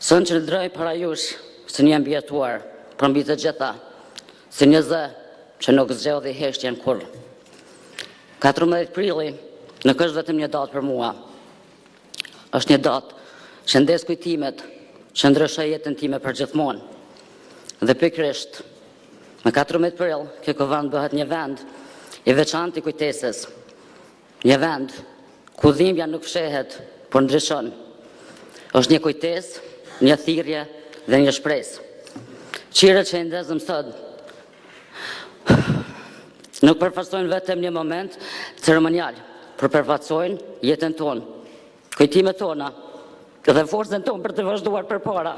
Sën që lëdroj para jush, së një mbjetuar, për mbi të gjitha, si një zë që nuk zgjedhi heshtjen kur. 14 prilli nuk është vetëm një datë për mua. Është një datë që ndes kujtimet, që ndryshoi jetën time për gjithmonë. Dhe pikërisht, me 14 prill, kjo Kovand bëhet një vend i veçantë i kujtesës. Një vend ku dhimbja nuk fshehet, por ndryshon. Është një kujtesë, një thirrje dhe një shpresë. Qirët që i ndezëm sot nuk përfaqësojnë vetëm një moment ceremonial, por përfaqësojnë jetën tonë, kujtimet tona dhe forcën tonë për të vazhduar përpara.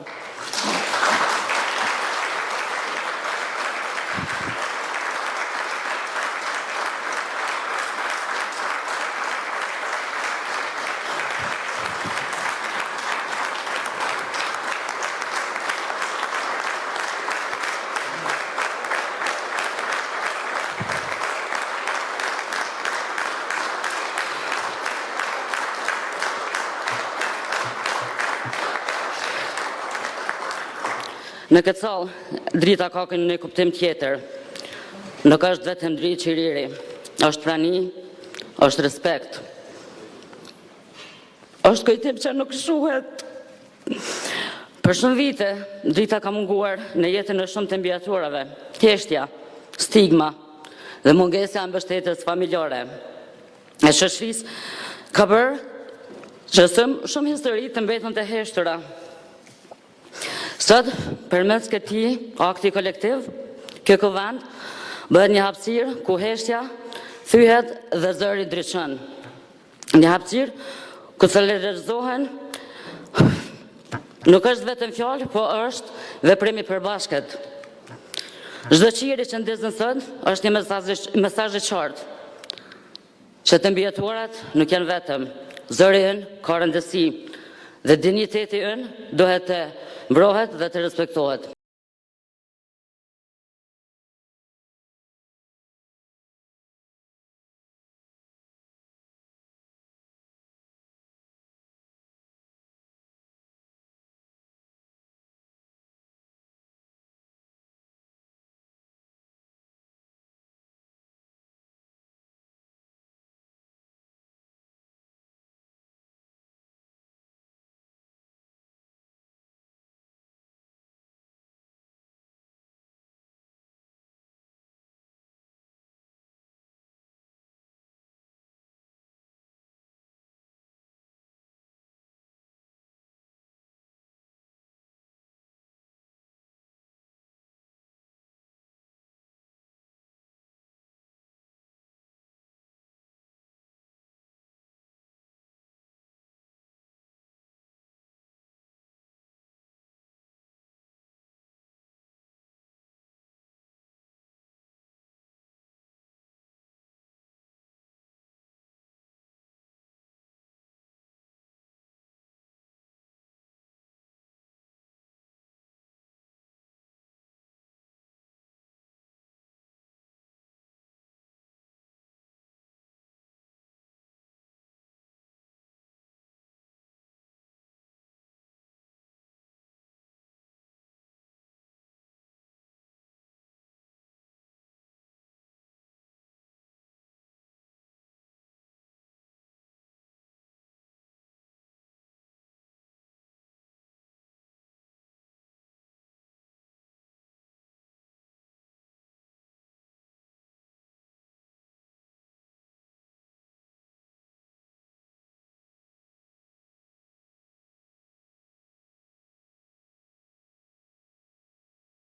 Në këtë sallë, drita ka në kuptim tjetër. Nuk është vetëm dritë qiriri, është prani, është respekt. Është kujtim që nuk shuhet. Për shumë vite, drita ka munguar në jetën e shumë të mbjeturave, thjeshtja, stigma dhe mungesja e mbështetjes familjare. E shoqërisë ka bërë që shumë histori të mbetën të heshtura. Sot, përmes këtij akti kolektiv, kjo Kovand bëhet një hapësirë ku heshtja thyhet dhe zëri ndriçon. Një hapësirë ku solidarizohen nuk është vetëm fjalë, po është veprim i përbashkët. Çdo qiri që ndezën sot është një mesazh i qartë që të mbjetuarat nuk janë vetëm, zëri ynë ka rëndësi dhe dinjiteti ynë duhet të mbrohet dhe të respektohet.